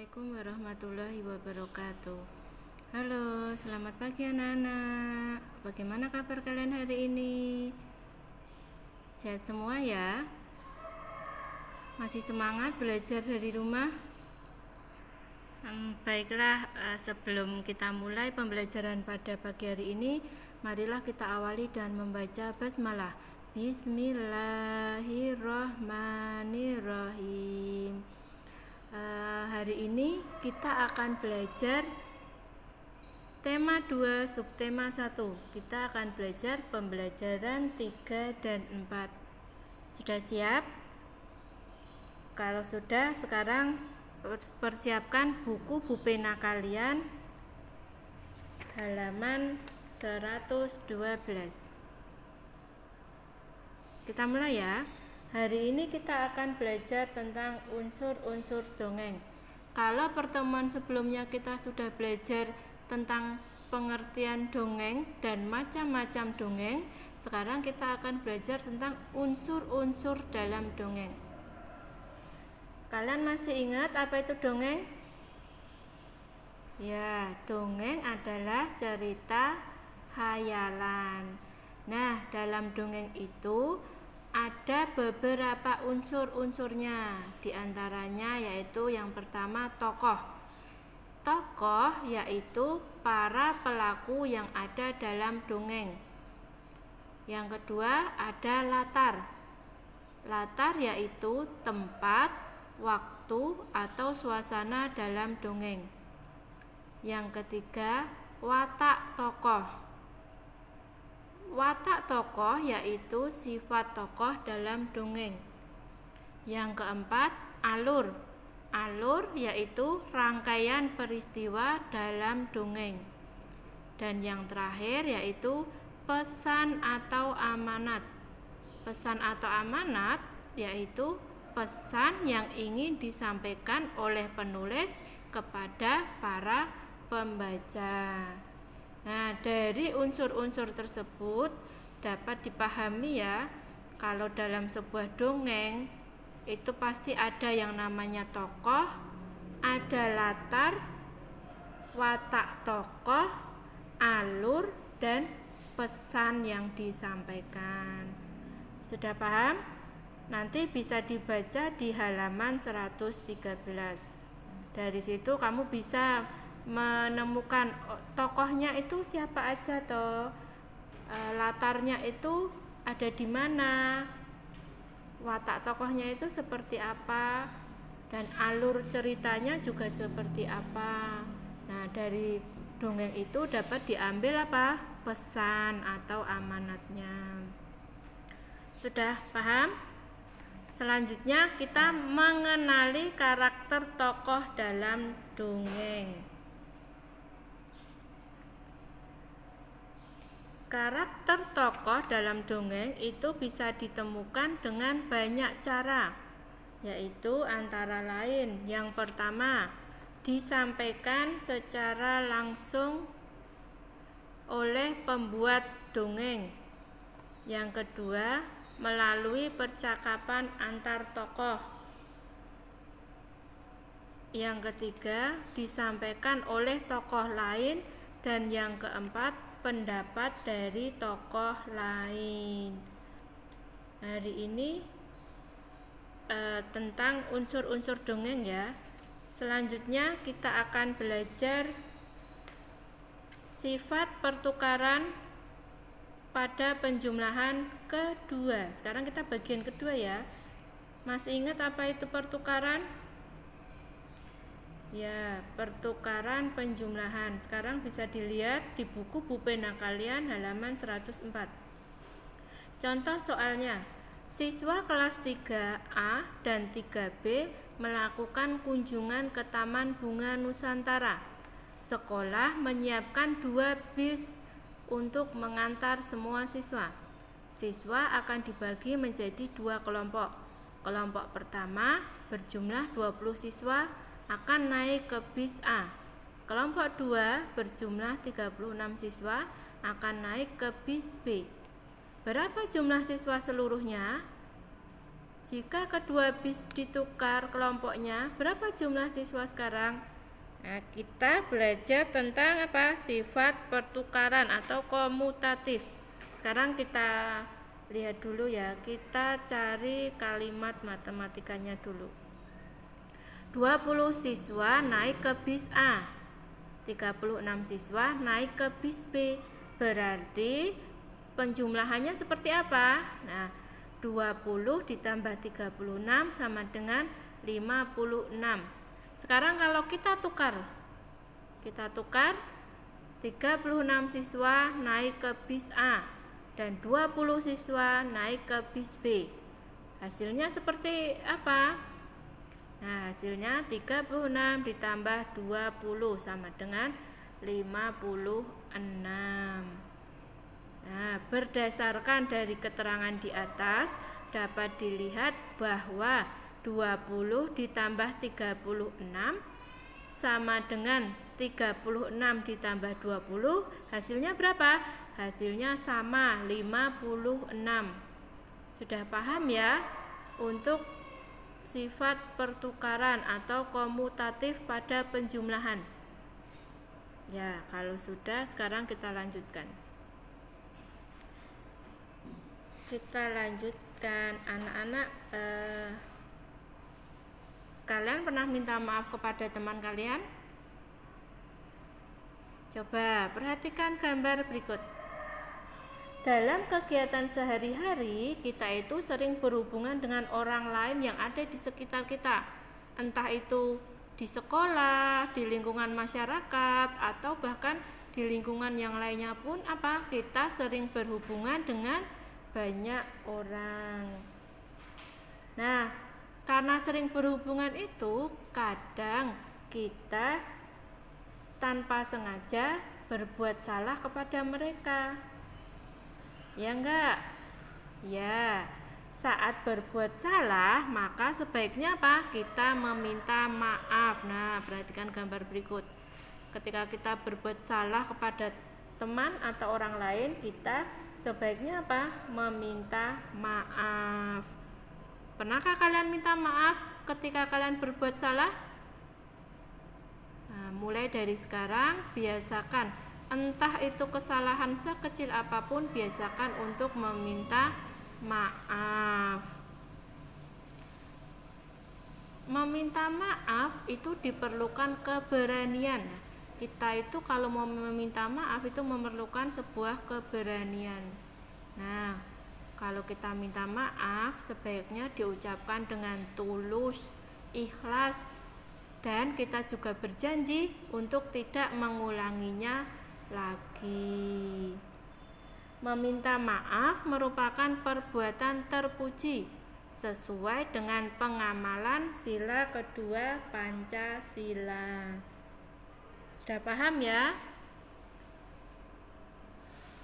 Assalamualaikum warahmatullahi wabarakatuh. Halo, selamat pagi anak-anak. Bagaimana kabar kalian hari ini? Sehat semua ya? Masih semangat belajar dari rumah? Baiklah, sebelum kita mulai pembelajaran pada pagi hari ini, marilah kita awali dan membaca basmalah. Bismillahirrahmanirrahim. Hari ini kita akan belajar tema 2 subtema 1. Kita akan belajar pembelajaran 3 dan 4. Sudah siap? Kalau sudah, sekarang persiapkan buku pena kalian halaman 112. Kita mulai ya. Hari ini kita akan belajar tentang unsur-unsur dongeng. Kalau pertemuan sebelumnya kita sudah belajar tentang pengertian dongeng dan macam-macam dongeng, sekarang kita akan belajar tentang unsur-unsur dalam dongeng. Kalian masih ingat apa itu dongeng? Ya, dongeng adalah cerita hayalan. Nah, dalam dongeng itu ada beberapa unsur-unsurnya. Di antaranya yaitu yang pertama tokoh. Tokoh yaitu para pelaku yang ada dalam dongeng. Yang kedua ada latar. Latar yaitu tempat, waktu, atau suasana dalam dongeng. Yang ketiga watak tokoh. Watak tokoh yaitu sifat tokoh dalam dongeng. Yang keempat, alur. Alur yaitu rangkaian peristiwa dalam dongeng. Dan yang terakhir yaitu pesan atau amanat. Pesan atau amanat yaitu pesan yang ingin disampaikan oleh penulis kepada para pembaca. Nah, dari unsur-unsur tersebut dapat dipahami ya, kalau dalam sebuah dongeng itu pasti ada yang namanya tokoh, ada latar, watak tokoh, alur, dan pesan yang disampaikan. Sudah paham? Nanti bisa dibaca di halaman 113. Dari situ kamu bisa menemukan tokohnya itu siapa aja toh, latarnya itu ada di mana, watak tokohnya itu seperti apa, dan alur ceritanya juga seperti apa. Nah, dari dongeng itu dapat diambil apa? Pesan atau amanatnya. Sudah paham? Selanjutnya kita mengenali karakter tokoh dalam dongeng. Karakter tokoh dalam dongeng itu bisa ditemukan dengan banyak cara, yaitu antara lain yang pertama, disampaikan secara langsung oleh pembuat dongeng. Yang kedua, melalui percakapan antar tokoh. Yang ketiga, disampaikan oleh tokoh lain. Dan yang keempat, pendapat dari tokoh lain. Hari ini tentang unsur-unsur dongeng ya. Selanjutnya kita akan belajar sifat pertukaran pada penjumlahan kedua. Sekarang kita bagian kedua ya. Masih ingat apa itu pertukaran? Ya, pertukaran penjumlahan. Sekarang bisa dilihat di buku pena kalian halaman 104. Contoh soalnya, siswa kelas 3A dan 3B melakukan kunjungan ke Taman Bunga Nusantara. Sekolah menyiapkan 2 bis untuk mengantar semua siswa. Siswa akan dibagi menjadi 2 kelompok. Kelompok pertama berjumlah 20 siswa akan naik ke bis A. Kelompok 2 berjumlah 36 siswa akan naik ke bis B. Berapa jumlah siswa seluruhnya? Jika kedua bis ditukar kelompoknya, berapa jumlah siswa sekarang? Nah, kita belajar tentang apa? Sifat pertukaran atau komutatif. Sekarang kita lihat dulu ya, kita cari kalimat matematikanya dulu. 20 siswa naik ke bis A, 36 siswa naik ke bis B. Berarti penjumlahannya seperti apa? Nah, 20 ditambah 36 sama dengan 56. Sekarang kalau kita tukar 36 siswa naik ke bis A dan 20 siswa naik ke bis B. Hasilnya seperti apa? Nah, hasilnya 36 ditambah 20 sama dengan 56. Nah, berdasarkan dari keterangan di atas dapat dilihat bahwa 20 ditambah 36 sama dengan 36 ditambah 20, hasilnya berapa? Hasilnya sama, 56. Sudah paham ya untuk sifat pertukaran atau komutatif pada penjumlahan? Ya, kalau sudah, sekarang kita lanjutkan. Anak-anak, kalian pernah minta maaf kepada teman kalian? Coba perhatikan gambar berikut. Dalam kegiatan sehari-hari, kita itu sering berhubungan dengan orang lain yang ada di sekitar kita. Entah itu di sekolah, di lingkungan masyarakat, atau bahkan di lingkungan yang lainnya pun kita sering berhubungan dengan banyak orang. Nah, karena sering berhubungan itu, kadang kita tanpa sengaja berbuat salah kepada mereka. Ya enggak? Ya, saat berbuat salah, maka sebaiknya kita meminta maaf. Nah, perhatikan gambar berikut. Ketika kita berbuat salah kepada teman atau orang lain, kita sebaiknya meminta maaf. Pernahkah kalian minta maaf ketika kalian berbuat salah? Nah, mulai dari sekarang biasakan, entah itu kesalahan sekecil apapun, biasakan untuk meminta maaf. Meminta maaf itu diperlukan keberanian. Kita itu kalau mau meminta maaf itu memerlukan sebuah keberanian. Nah, kalau kita minta maaf sebaiknya diucapkan dengan tulus, ikhlas, dan kita juga berjanji untuk tidak mengulanginya lagi. Meminta maaf merupakan perbuatan terpuji sesuai dengan pengamalan sila kedua Pancasila. Sudah paham ya?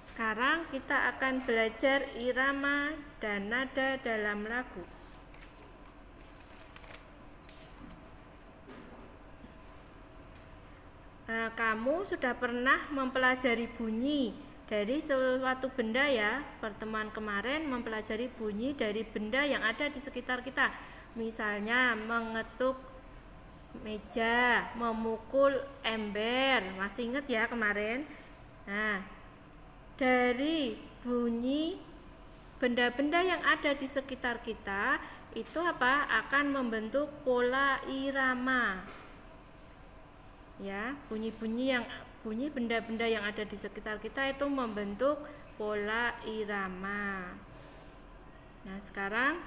Sekarang kita akan belajar irama dan nada dalam lagu. Nah, kamu sudah pernah mempelajari bunyi dari suatu benda ya. Pertemuan kemarin mempelajari bunyi dari benda yang ada di sekitar kita. Misalnya mengetuk meja, memukul ember. Masih ingat ya kemarin? Nah, dari bunyi benda-benda yang ada di sekitar kita itu akan membentuk pola irama. Ya, bunyi benda-benda yang ada di sekitar kita itu membentuk pola irama. Nah, sekarang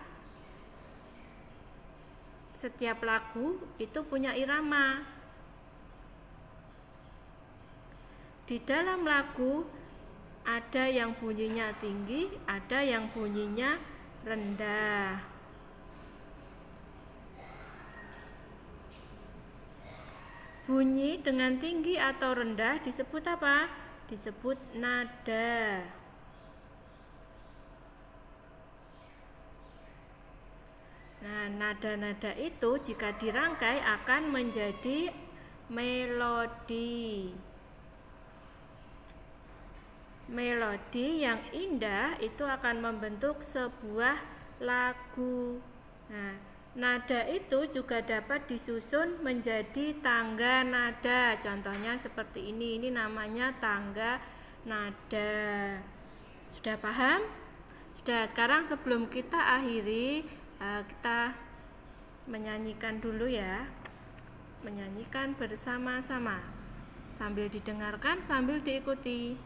setiap lagu itu punya irama. Di dalam lagu ada yang bunyinya tinggi, ada yang bunyinya rendah. Bunyi dengan tinggi atau rendah disebut apa? Disebut nada. Nah, nada-nada itu jika dirangkai akan menjadi melodi. Melodi yang indah itu akan membentuk sebuah lagu. Nah, nada itu juga dapat disusun menjadi tangga nada. Contohnya seperti ini namanya tangga nada. Sudah paham? Sudah. Sekarang sebelum kita akhiri, kita menyanyikan dulu ya. Menyanyikan bersama-sama. Sambil didengarkan, sambil diikuti.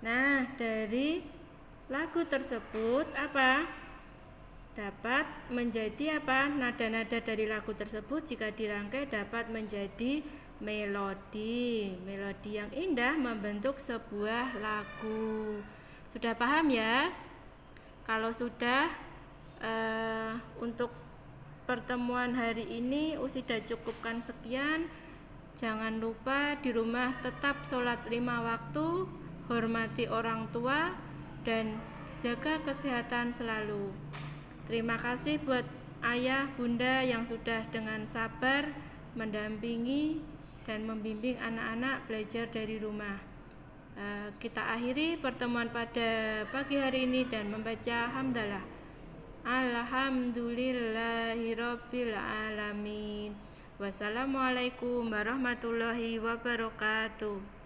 Nah, dari lagu tersebut apa? Dapat menjadi apa? Nada-nada dari lagu tersebut jika dirangkai dapat menjadi melodi. Melodi yang indah membentuk sebuah lagu. Sudah paham ya? Kalau sudah, untuk pertemuan hari ini sudah cukupkan sekian. Jangan lupa di rumah tetap sholat 5 waktu, hormati orang tua, dan jaga kesehatan selalu. Terima kasih buat ayah, bunda yang sudah dengan sabar mendampingi dan membimbing anak-anak belajar dari rumah. Kita akhiri pertemuan pada pagi hari ini dan membaca hamdalah. Alhamdulillahirabbil alamin. Wassalamualaikum warahmatullahi wabarakatuh.